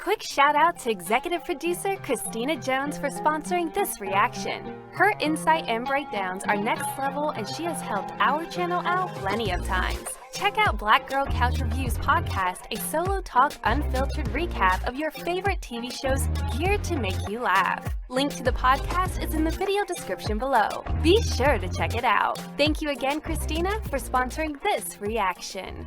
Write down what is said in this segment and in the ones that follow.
Quick shout out to executive producer Christina Jones for sponsoring this reaction. Her insight and breakdowns are next level, and she has helped our channel out plenty of times. Check out Black Girl Couch Reviews podcast, a solo talk unfiltered recap of your favorite TV shows geared to make you laugh. Link to the podcast is in the video description below. Be sure to check it out. Thank you again, Christina, for sponsoring this reaction.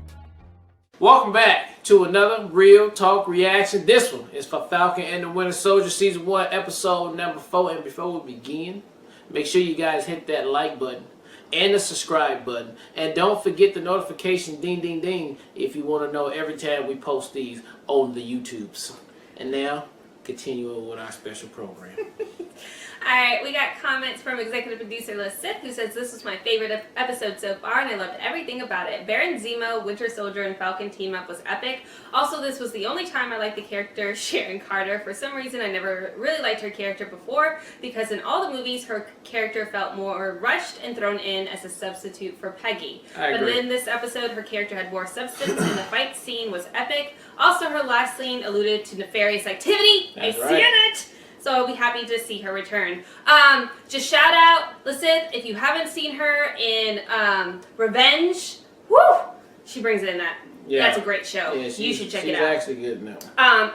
Welcome back to another Real Talk reaction. This one is for Falcon and the Winter Soldier Season 1, Episode number 4. And before we begin, make sure you guys hit that like button and the subscribe button. And don't forget the notification ding ding ding if you want to know every time we post these on the YouTubes. And now, continuing with our special program. Alright, we got comments from executive producer Lysith, who says this was my favorite episode so far and I loved everything about it. Baron Zemo, Winter Soldier, and Falcon team up was epic. Also, this was the only time I liked the character Sharon Carter. For some reason, I never really liked her character before because in all the movies, her character felt more rushed and thrown in as a substitute for Peggy. But in this episode, her character had more substance and the fight scene was epic. Also, her last scene alluded to nefarious activity. I see it! So I'll be happy to see her return. Just shout out, Lysith, if you haven't seen her in Revenge, woo! She brings it in that. Yeah. That's a great show. Yeah, you should check it out. She's actually good now.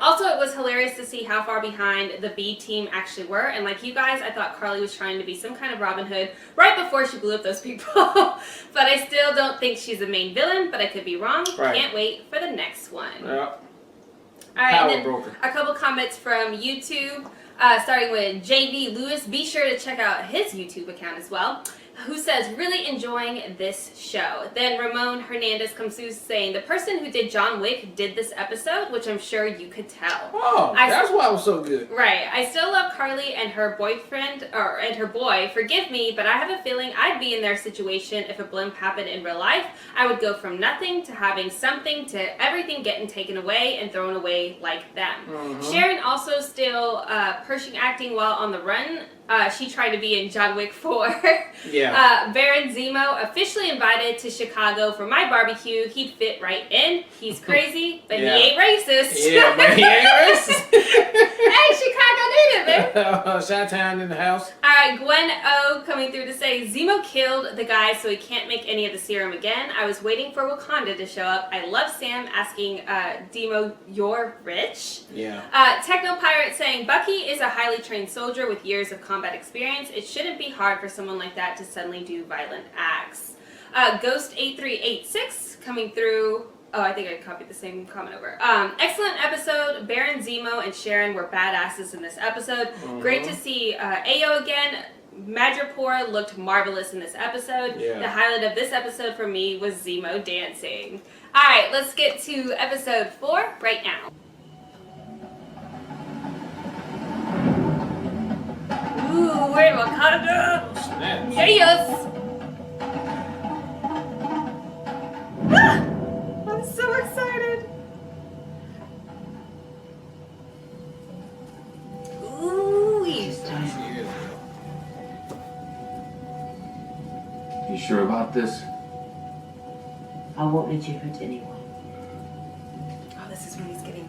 Also, it was hilarious to see how far behind the B team actually were. And like you guys, I thought Karli was trying to be some kind of Robin Hood right before she blew up those people. But I still don't think she's the main villain, but I could be wrong. Right. Can't wait for the next one. Yeah. Alright, and then a couple comments from YouTube. Starting with JV Lewis, be sure to check out his YouTube account as well, who says, really enjoying this show. Then Ramon Hernandez comes through saying, the person who did John Wick did this episode, which I'm sure you could tell. Oh, that's why it was so good. Right. I still love Karli and her boyfriend, and her boy. Forgive me, but I have a feeling I'd be in their situation if a blimp happened in real life. I would go from nothing to having something to everything getting taken away and thrown away like them. Mm-hmm. Sharon also still Pershing acting while on the run. She tried to be in John Wick 4. Yeah. Baron Zemo, officially invited to Chicago for my barbecue. He'd fit right in. He's crazy, but he ain't racist. Yeah, but he ain't racist. Hey, Chicago native, man. Chi-town in the house. Alright, Gwen O coming through to say, Zemo killed the guy so he can't make any of the serum again. I was waiting for Wakanda to show up. I love Sam asking Zemo, you're rich? Yeah. Techno Pirate saying, Bucky is a highly trained soldier with years of combat experience. It shouldn't be hard for someone like that to suddenly do violent acts. Ghost8386 coming through. Oh, I think I copied the same comment over. Excellent episode. Baron Zemo and Sharon were badasses in this episode. Great to see Ayo again. Madripoor looked marvelous in this episode. Yeah. The highlight of this episode for me was Zemo dancing. Alright, let's get to episode 4 right now. Ooh, we're in Wakanda! Yes! Ah! I'm so excited! Ooh! You sure about this? I won't let you hurt anyone. Oh, this is when he's getting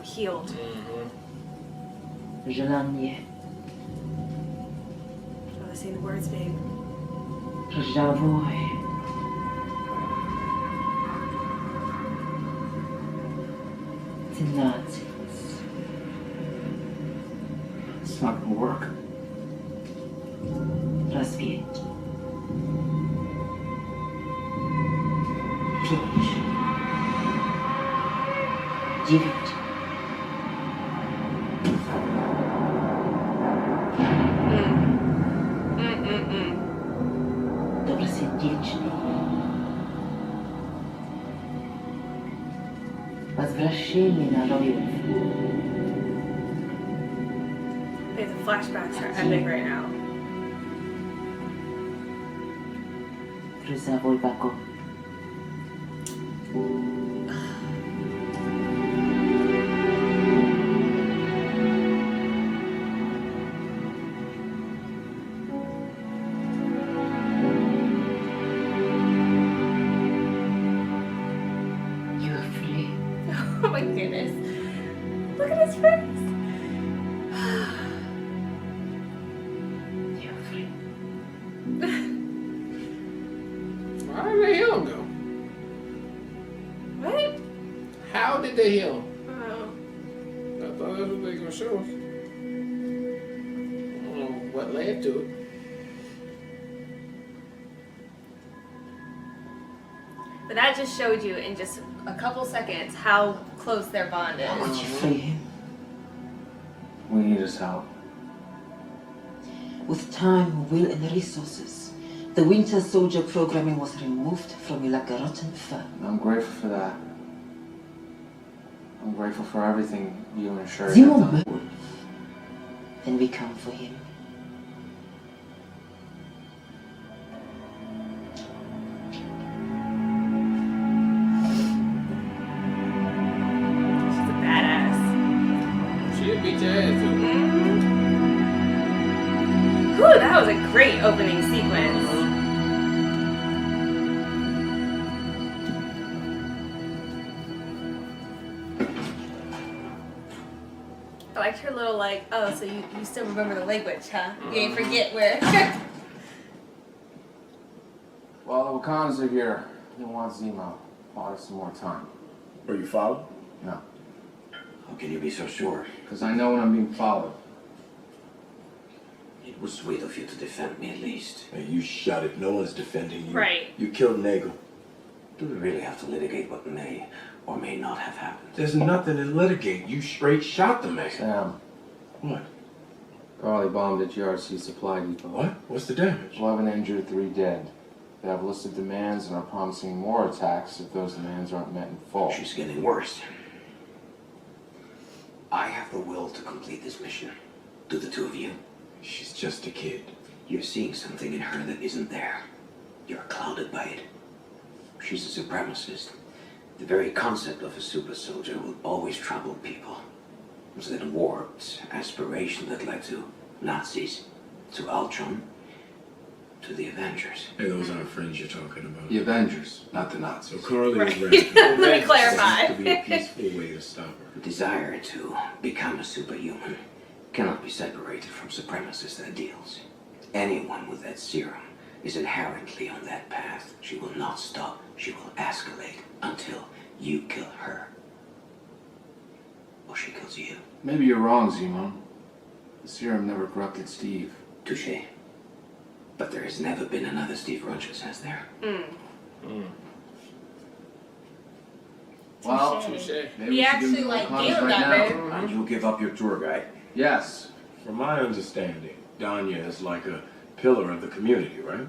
healed. Je l'ennuie. Oh, say the words, babe. J'avoue. The Nazis. It's not gonna work. Rozwiedź. Pięć. 9. Добросердечный. Возвращение народов. The flashbacks are epic right now. Grozavoj Bako. Oh my goodness. Look at his face. You're free. Why did they heal him though? What? How did they heal him? Oh. I thought that's what they were gonna show us. I don't know what led to it. But that just showed you in just a couple seconds how close their bond How would is. you free him? We need his help. With time, will, and resources, the Winter Soldier programming was removed from you like a rotten fur. I'm grateful for that. I'm grateful for everything you and Sherry Zemo have done. Wolf. Then we come for him. She's a badass. She'll beat your ass too. Whew, that was a great opening sequence. I liked her little like, oh, so you still remember the language, huh? You ain't forget where. While the Wakandans are here, they want Zemo. Bought us some more time. Were you followed? No. How can you be so sure? Because I know when I'm being followed. It was sweet of you to defend me at least. Hey, you shot it. No one's defending you. Right. You killed Nagel. Do we really have to litigate what may or may not have happened? There's nothing to litigate. You straight shot the man. Sam, What? Karli bombed at GRC supply depot. What? What's the damage? 11 injured, 3 dead. They have listed demands and are promising more attacks if those demands aren't met in full. She's getting worse. I have the will to complete this mission. Do the two of you? She's just a kid. You're seeing something in her that isn't there. You're clouded by it. She's a supremacist. The very concept of a super soldier will always trouble people. It was that warped aspiration that led to Nazis, to Ultron, to the Avengers. Hey, those aren't friends you're talking about. The Avengers. Not the Nazis. So Karli was Right. rescued. Let me There clarify. has to be a peaceful way to stop her. The desire to become a superhuman cannot be separated from supremacist ideals. Anyone with that serum is inherently on that path. She will not stop. She will escalate until you kill her. Or she kills you. Maybe you're wrong, Zemo. The serum never corrupted Steve. Touché. But there has never been another Steve Rogers, has there? Well, Touché. maybe He we should actually, do like, Wakandans nailed right that, now. babe. And you give up your tour guide? Yes. From my understanding, Danya is like a pillar of the community, right?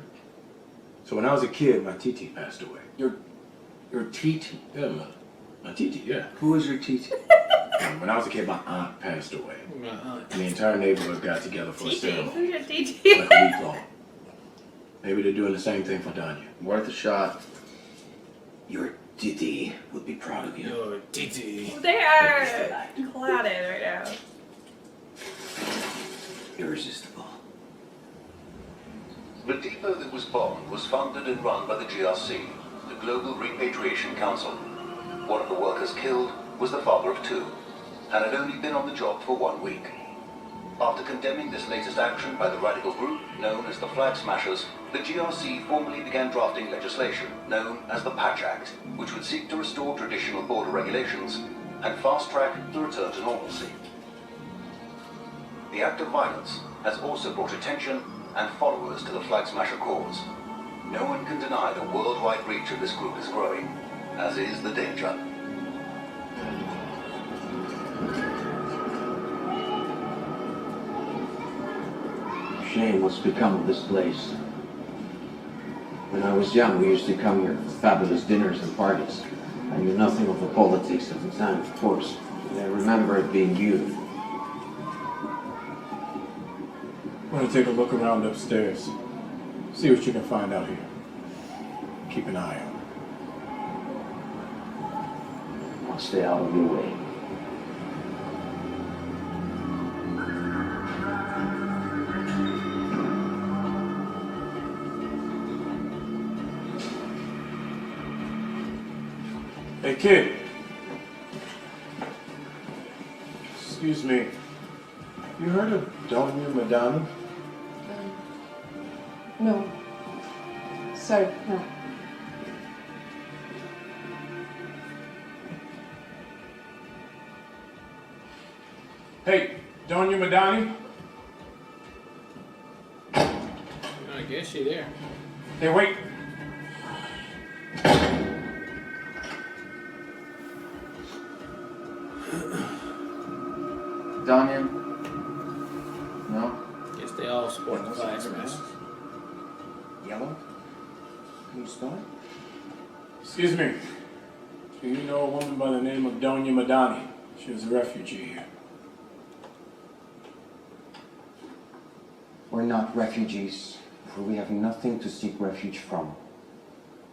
So when I was a kid, my Titi passed away. Your teat. Yeah, my Titi, yeah. Who is your teat? And when I was a kid, my aunt passed away. My aunt. And the entire neighborhood got together for a TT. ceremony, Who's your TT? like a week long. Maybe they're doing the same thing for Danya. Worth a shot. Your Didi would be proud of you. Your TT. They are clouded right now. Irresistible. The depot that was bombed was funded and run by the GRC, the Global Repatriation Council. One of the workers killed was the father of 2, and had only been on the job for 1 week. After condemning this latest action by the radical group known as the Flag Smashers, the GRC formally began drafting legislation known as the Patch Act, which would seek to restore traditional border regulations and fast-track the return to normalcy. The act of violence has also brought attention and followers to the Flag Smasher cause. No one can deny the worldwide reach of this group is growing, as is the danger. Shame what's become of this place. When I was young, we used to come here for fabulous dinners and parties. I knew nothing of the politics of the time, of course. And I remember it being beautiful. Want to take a look around upstairs? See what you can find out here. Keep an eye on her. I'll stay out of your way. Hey, kid. Excuse me. You heard of Donya Madani? No. Sorry, no. Hey, Donya Madani? I guess she there. Hey, wait. Danya? No? Guess they all support the flag smash. Yellow? Can you spell it? Excuse me. Do you know a woman by the name of Donya Madani? She was a refugee here. We're not refugees, for we have nothing to seek refuge from.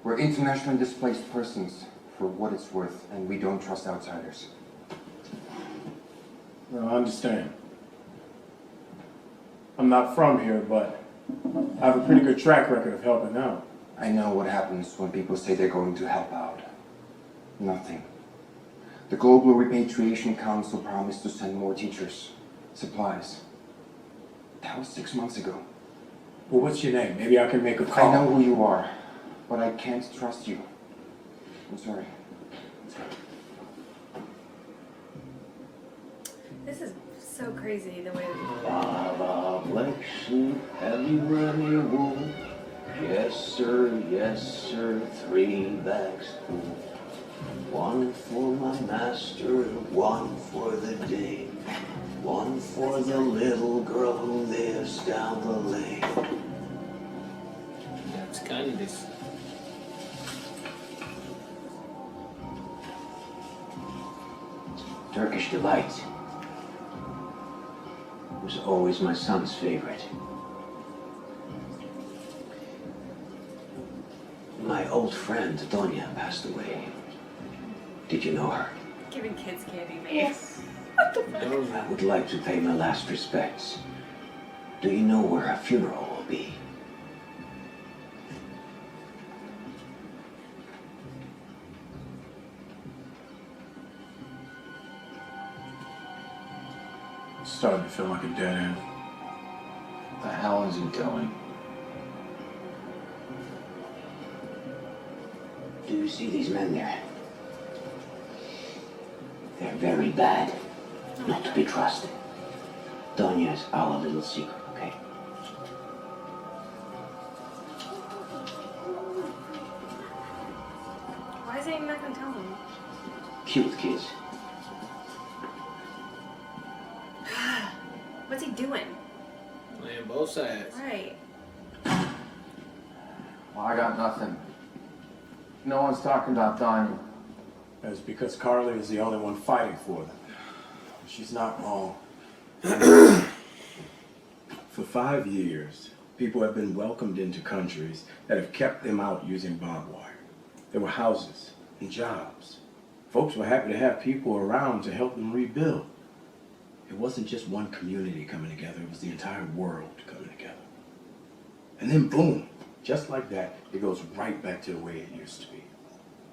We're internationally displaced persons, for what it's worth, and we don't trust outsiders. No, I understand. I'm not from here, but I have a pretty good track record of helping out. I know what happens when people say they're going to help out. Nothing. The Global Repatriation Council promised to send more teachers, supplies. That was 6 months ago. Well, what's your name? Maybe I can make a call. I know who you are, but I can't trust you. I'm sorry. This is so crazy the way that Baba bless you, have you run your wool? Yes, sir, 3 bags full. 1 for my master, 1 for the day. 1 for the little girl who lives down the lane. That's Candice. Turkish delight was always my son's favorite. My old friend Donya passed away. Did you know her? giving kids candy, man. Yes. I would like to pay my last respects. Do you know where her funeral will be? It's starting to feel like a dead end. The hell is he doing? Do you see these men there? They're very bad. Not to be trusted. Donya is our little secret, okay? Why is he not gonna tell him? Cute kids. What's he doing? Playing both sides. Right. Well, I got nothing. No one's talking about Donnie. That's because Karli is the only one fighting for them. She's not wrong. For 5 years, people have been welcomed into countries that have kept them out using barbed wire. There were houses and jobs. Folks were happy to have people around to help them rebuild. It wasn't just one community coming together, it was the entire world coming together. And then boom, just like that, it goes right back to the way it used to be.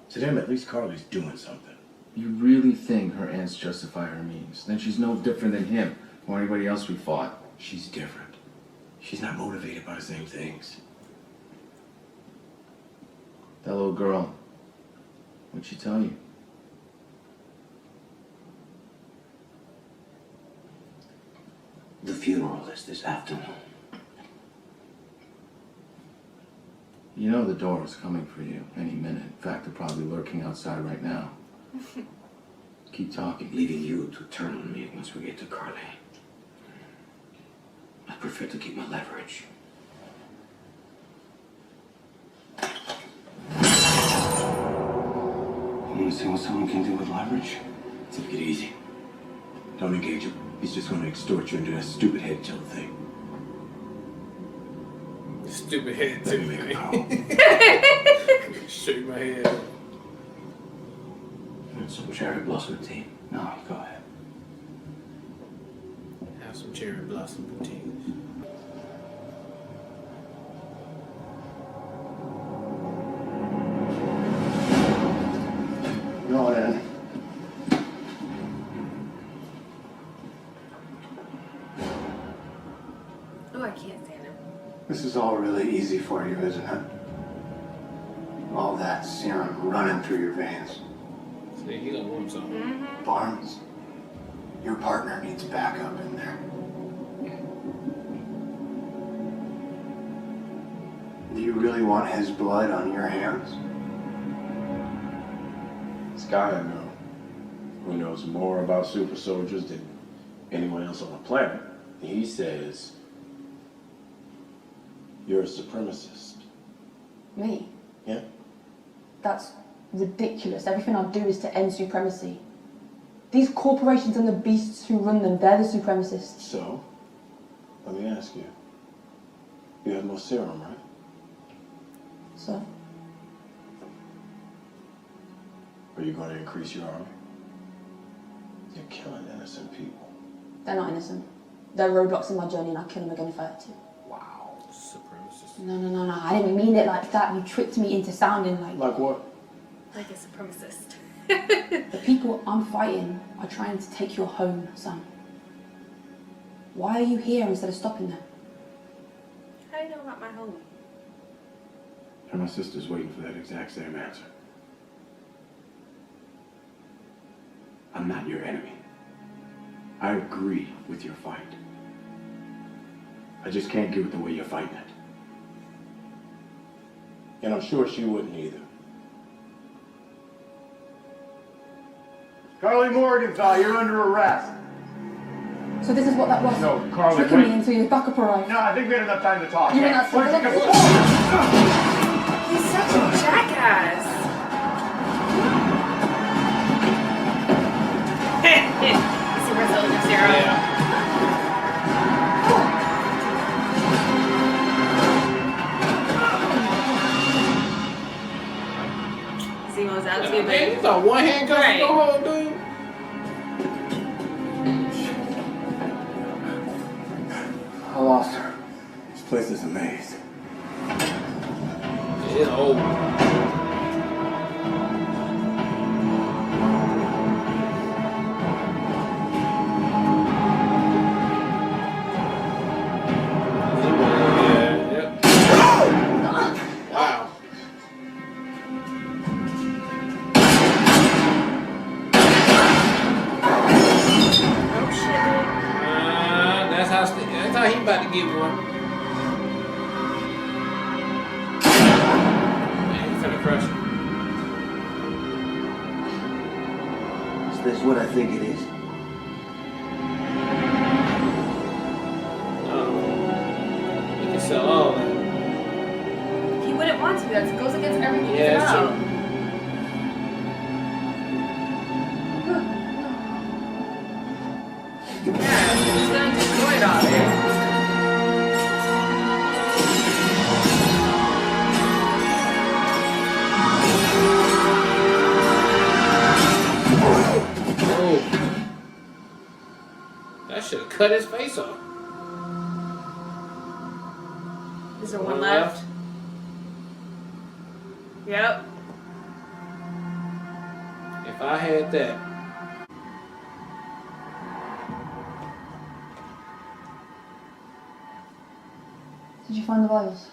To them, at least Karli's doing something. You really think her ends justify her means? Then she's no different than him or anybody else we fought. She's different. She's not motivated by the same things. That little girl, what'd she tell you? The funeral is this afternoon. You know the door is coming for you any minute. In fact, they're probably lurking outside right now. Keep talking. Leaving you to turn on me once we get to Karli. I prefer to keep my leverage. You want to see what someone can do with leverage? Take it easy. Don't engage him. He's just going to extort you into that stupid head tilt thing. Stupid head Let too. me make a call. Shake my head. And some cherry blossom tea. No, go ahead. Have some cherry blossom poutines. Go on in. can't stand him. This is all really easy for you, isn't it? All that serum running through your veins. See, he gonna want something. Barnes, your partner needs backup in there. Do you really want his blood on your hands? This guy I know, who knows more about super soldiers than anyone else on the planet, he says you're a supremacist. Me? Yeah? That's ridiculous. Everything I do is to end supremacy. These corporations and the beasts who run them, they're the supremacists. So, let me ask you. You have more serum, right? So? Are you going to increase your army? You're killing innocent people. They're not innocent. They're roadblocks in my journey and I'd kill them again if I had to. Wow. Supremacist. No. I didn't mean it like that. You tricked me into sounding like... Like what? Like a supremacist. The people I'm fighting are trying to take your home, son. Why are you here instead of stopping them? How do you know about my home? And my sister's waiting for that exact same answer. I'm not your enemy. I agree with your fight. I just can't get with the way you're fighting it. And I'm sure she wouldn't either. Karli Morgenthau, you're under arrest. So this is what that was? No, Karli, Tricking wait. me until your backup arrived. No, I think we had enough time to talk. You were not Why don't you supposed He's such a jackass. Super soldier serum. Zemo's out too, Man, baby. you thought one handcuff Right. was gonna hold, dude? I lost her. This place is a maze. It's old. Wow. Oh shit. That's how he about to get one. Man, he's finna crush him. Is this what I think it is? He can sell all that. He wouldn't want to. That goes against everything he's Yeah, that's about. true. Yeah, he's gonna destroy it all there. Oh. That should have cut his face off. Is there one left? Yep. If I had that. Did you find the vials?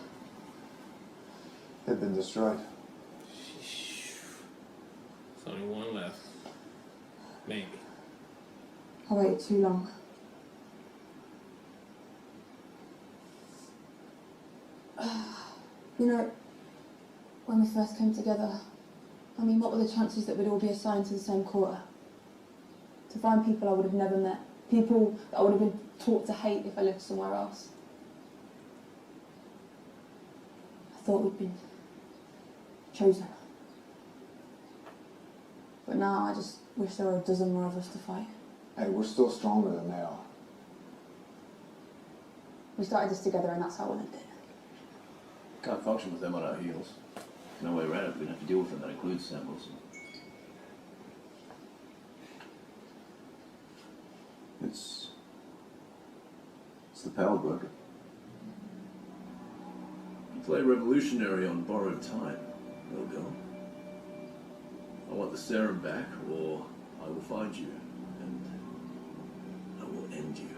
They've been destroyed. There's only one left. Maybe. I waited too long. You know, when we first came together, I mean, what were the chances that we'd all be assigned to the same quarter? To find people I would have never met. People that I would have been taught to hate if I lived somewhere else. I thought we'd been chosen. But now I just wish there were a dozen more of us to fight. Hey, we're still stronger than they are. We started this together and that's how we lived it. Can't function with them on our heels. No way around it. We're going to have to deal with them. That includes Sam Wilson. It's the power broker. You play revolutionary on borrowed time, little girl. I want the serum back, or I will find you, and I will end you.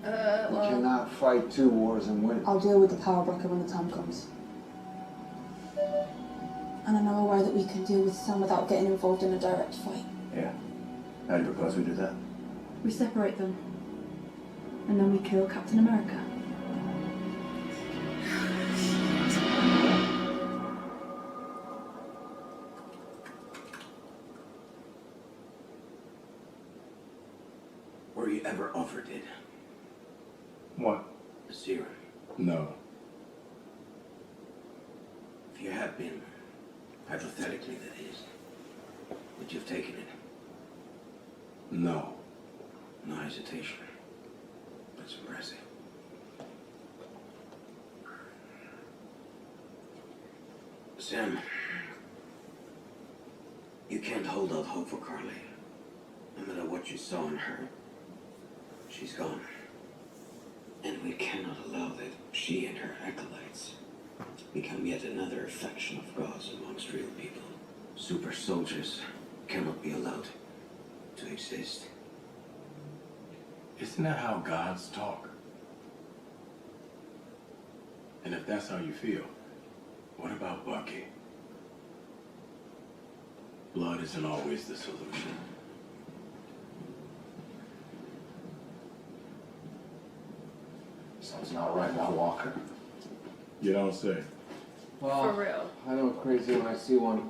You Well, cannot fight 2 wars and win. I'll deal with the power broker when the time comes. And I know a way that we can deal with Sam without getting involved in a direct fight. Yeah. How do you propose we do that? We separate them. And then we kill Captain America. Were you ever offered it? What? The serum? No. If you had been, hypothetically that is, would you have taken it? No. No hesitation. That's impressive. Sam, you can't hold out hope for Karli. No matter what you saw in her, she's gone. And we cannot allow that she and her acolytes become yet another faction of gods amongst real people. Super soldiers cannot be allowed to exist. Isn't that how gods talk? And if that's how you feel, what about Bucky? Blood isn't always the solution. Something's not right about Walker. You don't say. Well, For real. I know crazy when I see one.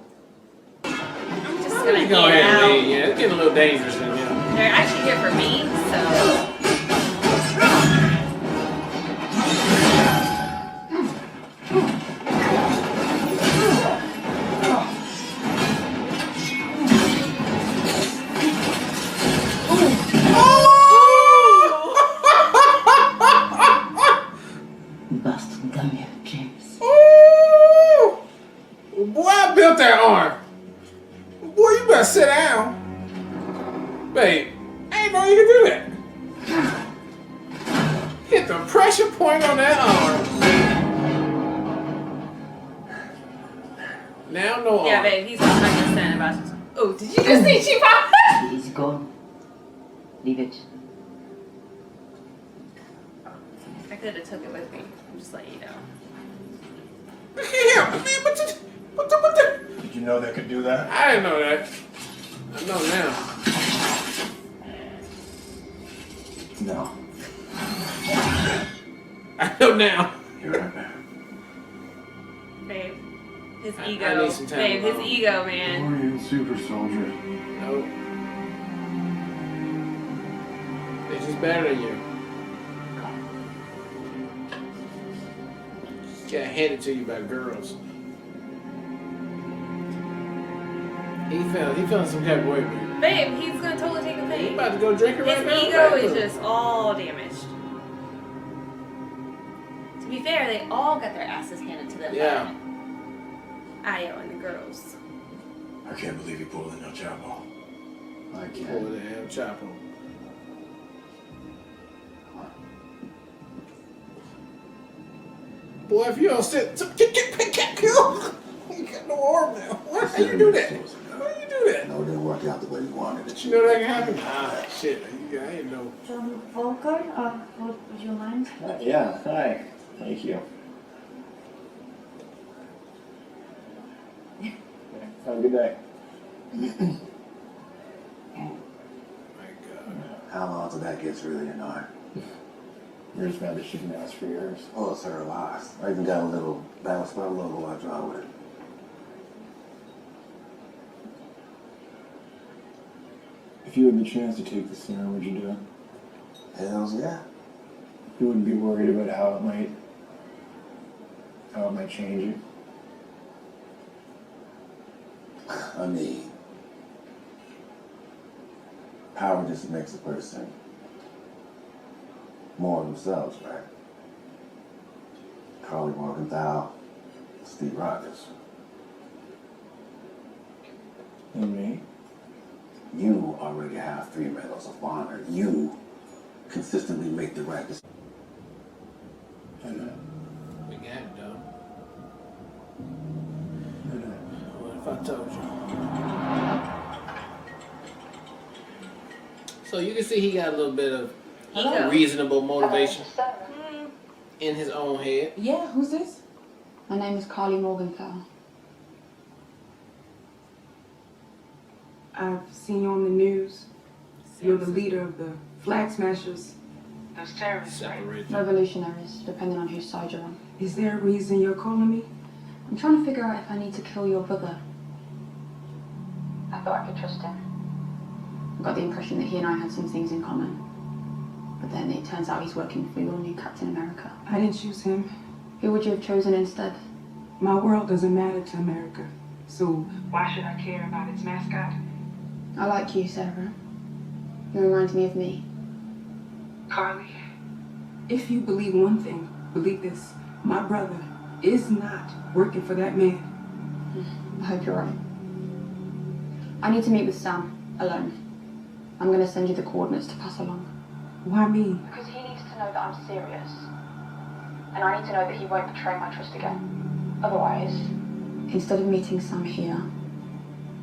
I'm just gonna Go head ahead, out. man. Yeah, it's getting a little dangerous in here. They're actually here for me, so. Bastard, come here, James. Ooh! Boy, I built that arm. Boy, you better sit down. Babe, I ain't know you could do that. Hit the pressure point on that arm. Now no arm. Yeah, babe, he's 100% about to. Oh, did you just see she popped? He's gone. Leave it. I could have took it with me. I'm just letting you know. Yeah, man, what the? Did you know they could do that? I didn't know that. I know now. No. I know now. You're right, man. Babe. His I ego. need some time Babe, his alone. ego, man. Orion super soldier. Nope. They're just better than you. Just got handed to you by girls. He feeling some type of way, man. Babe, he's gonna totally take a You thing. about to go drink it right His now? ego Right, is look. just all damaged. To be fair, they all got their asses handed to them. Yeah. by Io and the girls. I can't believe he pulled in El Chapo. I Boy, can't. the hell, Chapo. Boy, if you don't sit, you got no arm now. How you do that? How you do that? No, it didn't work out the way you wanted it. You know that can happen? Ah, shit. I didn't know. Falcon, would you mind? Yeah, hi. Thank you. Have a good day. My God. How long till that gets really annoying? You're just mad that she can ask for yours. Oh, it's her lies. I even got a little battle spell logo I draw with it. If you had the chance to take the serum, would you do it? Hells yeah. You wouldn't be worried about how it might change you. I mean, power just makes a person more of themselves, right? Karli Morgenthau, Steve Rogers. And me? You already have 3 medals of honor. You consistently make the right decision. I know. We got it, though. I know. What if I told you? So you can see he got a little bit of Ego. reasonable motivation in his own head. Yeah, who's this? My name is Karli Morgenthau. I've seen you on the news. You're the leader of the flag smashers. Those terrorists, right? Revolutionaries, depending on whose side you're on. Is there a reason you're calling me? I'm trying to figure out if I need to kill your brother. I thought I could trust him. I got the impression that he and I had some things in common. But then it turns out he's working for your new Captain America. I didn't choose him. Who would you have chosen instead? My world doesn't matter to America. So why should I care about its mascot? I like you, Sarah. You remind me of me. Karli, if you believe one thing, believe this. My brother is not working for that man. I hope you're right. I need to meet with Sam, alone. I'm going to send you the coordinates to pass along. Why me? Because he needs to know that I'm serious. And I need to know that he won't betray my trust again. Otherwise, instead of meeting Sam here,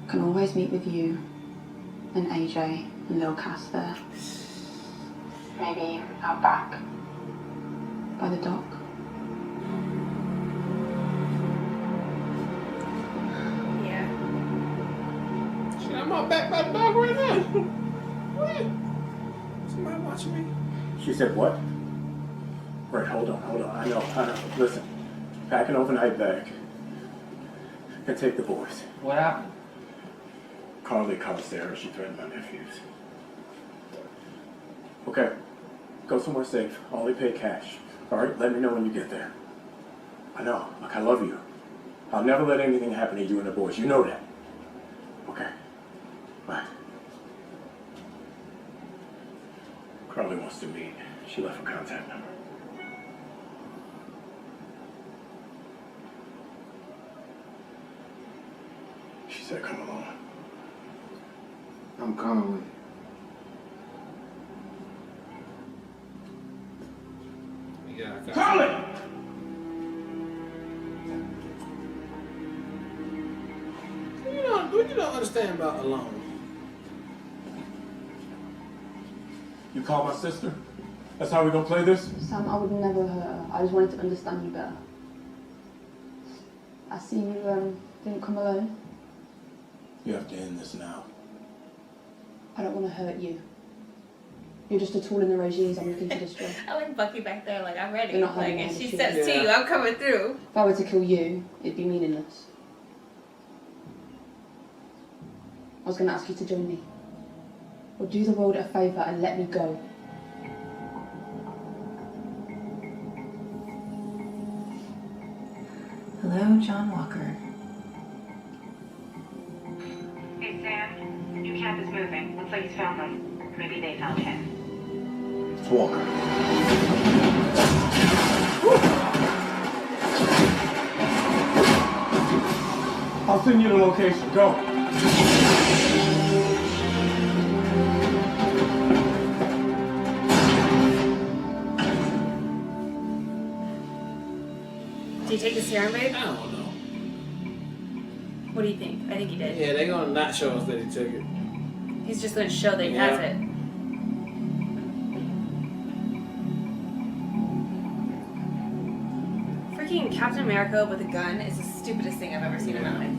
I can always meet with you and AJ and Lil Cass there. Maybe out back. By the dock. Yeah. Shit, I'm out back by the dog right now. What? Somebody watching me? She said what? Right, hold on. I know. Listen, pack an overnight bag and take the boys. What happened? Karli called Sarah. She threatened my nephews. Okay, go somewhere safe. Only pay cash. All right, let me know when you get there. I know. Look, I love you. I'll never let anything happen to you and the boys. You know that. Okay. Bye. Karli wants to meet. She left her contact number. She said come along. I'm coming with you. Yeah, Karli! What you don't understand about alone? You call my sister? That's how we gonna play this? Sam, I would never hurt her. I just wanted to understand you better. I see you didn't come alone. You have to end this now. I don't want to hurt you. You're just a tool in the regimes I'm looking to destroy. I like Bucky back there, like, I'm ready. You're not Like, having and any she shit. says to you, I'm coming through. If I were to kill you, it'd be meaningless. I was going to ask you to join me. Or do the world a favour and let me go. Hello, John Walker. Hey, Sam. New camp is moving. Looks like he's found them. Maybe they found him. It's Walker. I'll send you the location. Go. Did you take the serum, babe? I don't know. What do you think? I think he did. Yeah, they're gonna not show us that he took it. He's just going to show that he has it. Freaking Captain America with a gun is the stupidest thing I've ever seen in my life.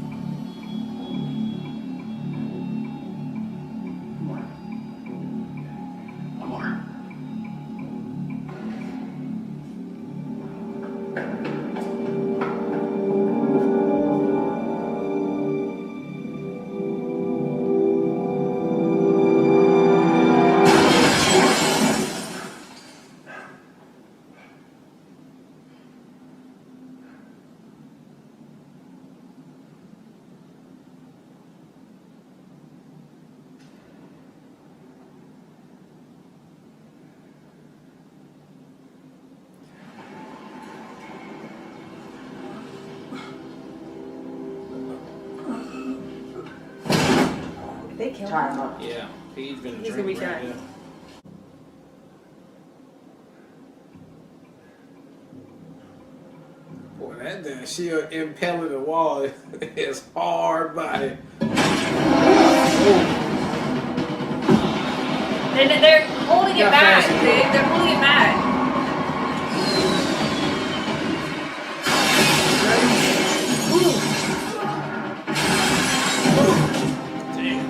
They killed him. Yeah, he's been a He's gonna be drink right done. there. Boy, that damn shield impaling the wall is hard body. They're holding it back, dude. They're holding it back. Damn.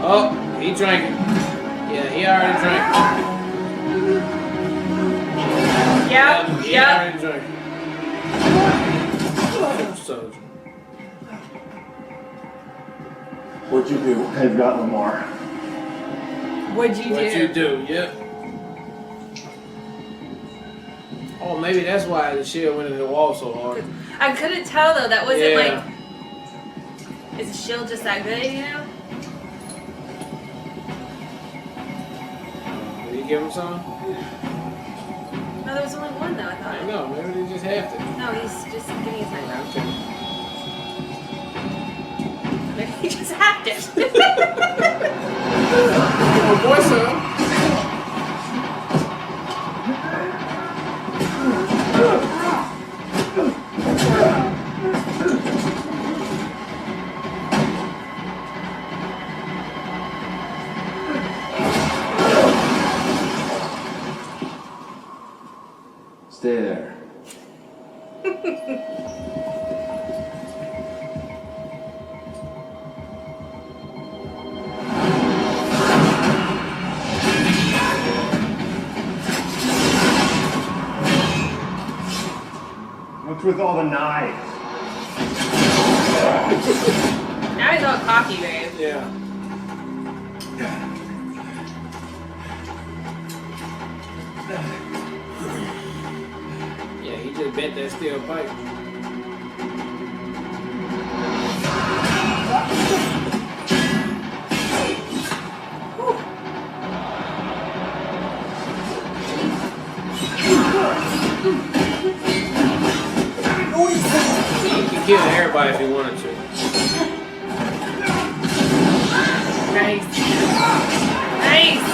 Oh, he drank it. Yeah, he already drank it. Yep. He already drank it. So. What'd you do? I've got Lamar. What'd you do? Yep. Oh, maybe that's why the shield went into the wall so hard. I couldn't tell though. That wasn't Yeah. like. Is the shield just that good, you know? Did he give him some? No, there was only one though. I thought. I know. Maybe they just have to. No, he's just giving his hand out. Okay. Maybe he just hacked it. Oh, boy, son. Stay there. What's with all the knives? Now he's all cocky, babe. Yeah. Yeah, he just bent that steel pipe. He can kill everybody if he wanted to. Nice. Nice.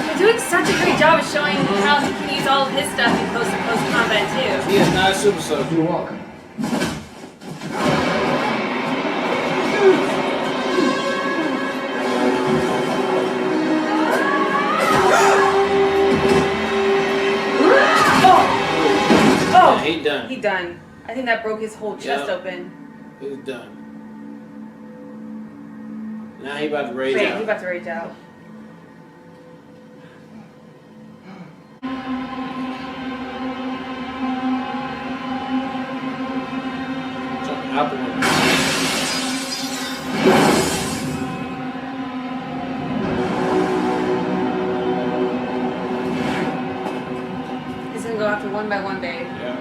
They're doing such a great job of showing how he can use all of his stuff in post combat too. He is not a super soldier. You're welcome. Oh, Yeah, he done. He done. I think that broke his whole chest open. He's done. Now he about to rage Wait, out. he about to rage out. Jumping out the window. He's gonna go after one by one, babe. Yeah.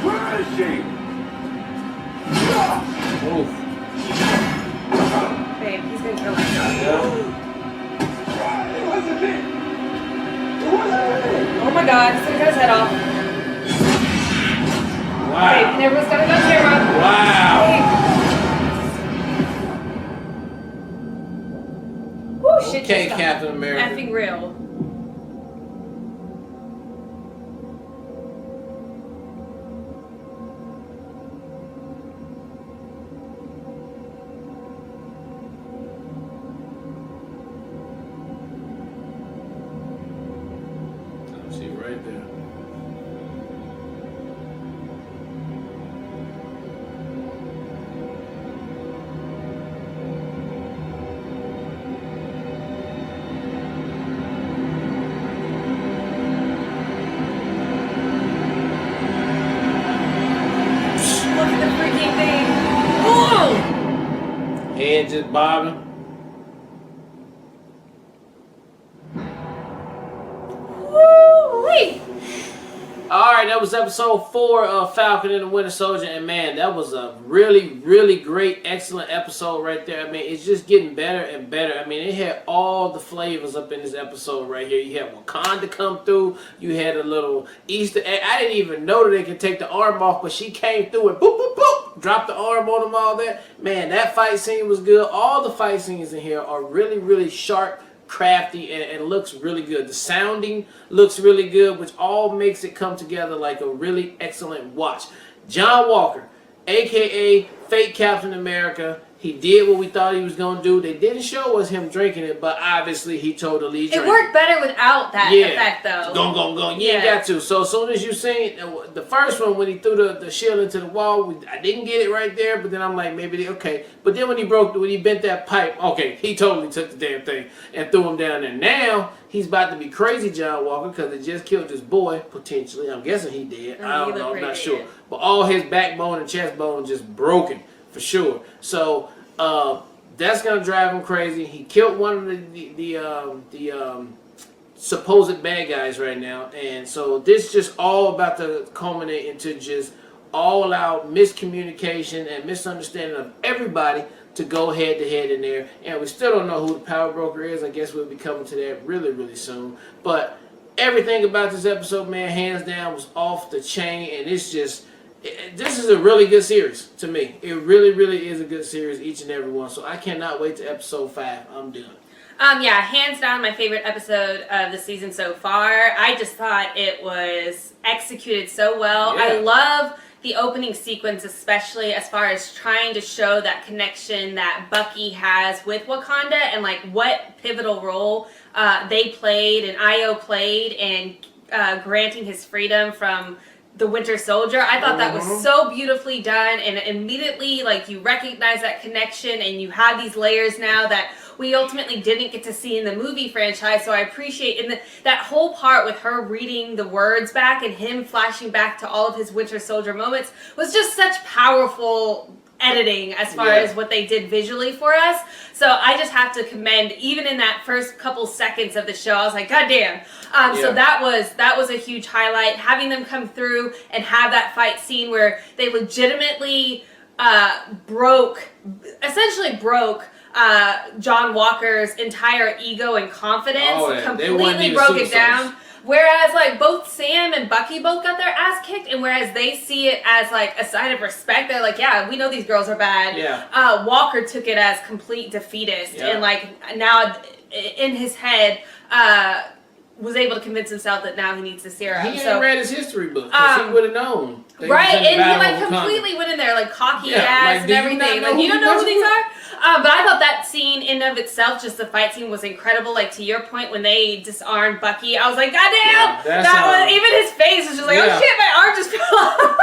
Where is she? Oof. Babe, he's gonna kill him. Yeah. Oh my god, he's gonna cut his head off. Wow. Babe, and everyone's gotta go camera. Wow. Woo, shit. Okay, just got Captain America. effing real. See right there. Look at the freaking thing. Oh! Head just bobbing. Woo-wee! Alright, that was episode 4 of Falcon and the Winter Soldier, and man, that was a really, really great, excellent episode right there. I mean, it's just getting better and better. I mean, it had all the flavors up in this episode right here. You had Wakanda come through, you had a little Easter egg. I didn't even know that they could take the arm off, but she came through and boop, boop, boop, dropped the arm on them, all that. Man, that fight scene was good. All the fight scenes in here are really, really sharp, crafty, and looks really good. The sounding looks really good, which all makes it come together like a really excellent watch. John Walker, a.k.a. fake Captain America. He did what we thought he was going to do. They didn't show us him drinking it, but obviously he told the lead It worked better without that effect, though. Go. You ain't got to. So as soon as you seen the first one, when he threw the shield into the wall, I didn't get it right there, but then I'm like, maybe, okay. But then when he bent that pipe, okay, he totally took the damn thing and threw him down there. Now, he's about to be crazy John Walker because they just killed his boy, potentially. I'm guessing he did. I don't know. I'm not sure. But all his backbone and chest bone just broken. For sure. So that's gonna drive him crazy. He killed one of the supposed bad guys right now, and so this just all about to culminate into just all out miscommunication and misunderstanding of everybody to go head to head in there. And we still don't know who the power broker is. I guess we'll be coming to that really, really soon. But everything about this episode, man, hands down, was off the chain, and it's just. This is a really good series to me. It really, really is a good series, each and every one. So I cannot wait to episode 5. I'm done. Yeah, hands down my favorite episode of the season so far. I just thought it was executed so well. Yeah. I love the opening sequence, especially as far as trying to show that connection that Bucky has with Wakanda and like what pivotal role they played and Io played in granting his freedom from the Winter Soldier. I thought that was so beautifully done, and immediately like you recognize that connection and you have these layers now that we ultimately didn't get to see in the movie franchise. So I appreciate that whole part with her reading the words back and him flashing back to all of his Winter Soldier moments was just such powerful editing as far as what they did visually for us. So I just have to commend, even in that first couple seconds of the show, I was like, God damn. So that was a huge highlight. Having them come through and have that fight scene where they legitimately essentially broke John Walker's entire ego and confidence. Completely broke it down. Whereas, like, both Sam and Bucky both got their ass kicked, and whereas they see it as, like, a sign of respect, they're like, yeah, we know these girls are bad. Yeah. Walker took it as complete defeatist, and, like, now in his head, was able to convince himself that now he needs the serum. He ain't read his history book, because he would have known. Right, and he, like, completely went in there, like, cocky ass and everything. Like, you don't know who these are? But I thought that scene in and of itself, just the fight scene, was incredible. Like, to your point, when they disarmed Bucky, I was like, God damn! Even his face was just like, oh shit, my arm just fell off.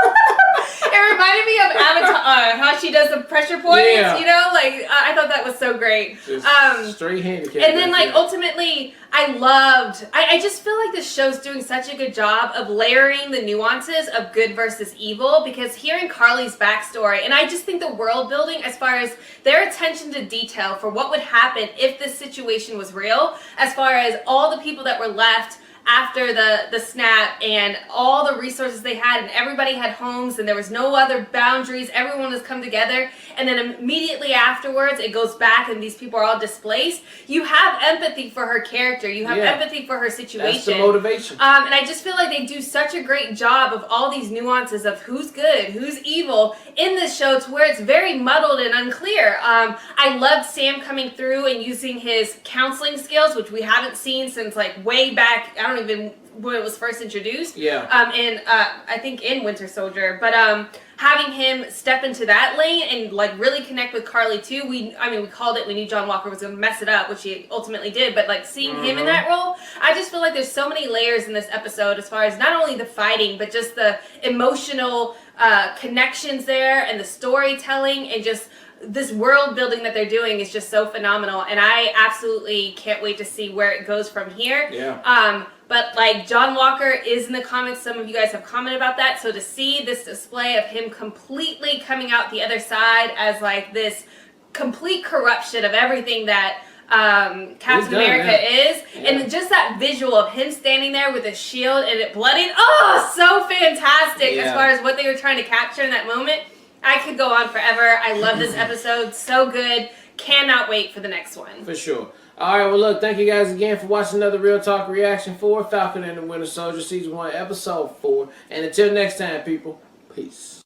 It reminded me of Avatar, how she does the pressure points, you know? Like, I thought that was so great. Straight handicap. And then, like, ultimately, I just feel like this show's doing such a good job of layering the nuances of good versus evil, because hearing Karli's backstory, and I just think the world building as far as their attention to detail for what would happen if this situation was real, as far as all the people that were left after the snap and all the resources they had, and everybody had homes and there was no other boundaries, everyone has come together, and then immediately afterwards it goes back and these people are all displaced. You have empathy for her character, you have empathy for her situation. That's the motivation. And I just feel like they do such a great job of all these nuances of who's good, who's evil in this show, to where it's very muddled and unclear. I loved Sam coming through and using his counseling skills, which we haven't seen since like way back, I don't even when it was first introduced. I think in Winter Soldier, but having him step into that lane and like really connect with Karli too. We called it. We knew John Walker was gonna mess it up, which he ultimately did. But like seeing him in that role, I just feel like there's so many layers in this episode as far as not only the fighting, but just the emotional connections there and the storytelling and just this world building that they're doing is just so phenomenal, and I absolutely can't wait to see where it goes from here. But like John Walker is in the comics, some of you guys have commented about that, so to see this display of him completely coming out the other side as like this complete corruption of everything that Captain America is, and just that visual of him standing there with a shield and it bloodied, so fantastic as far as what they were trying to capture in that moment. I could go on forever. I love this episode. So good. Cannot wait for the next one. For sure. All right, well, look, thank you guys again for watching another Real Talk reaction for Falcon and the Winter Soldier Season 1, Episode 4. And until next time, people, peace.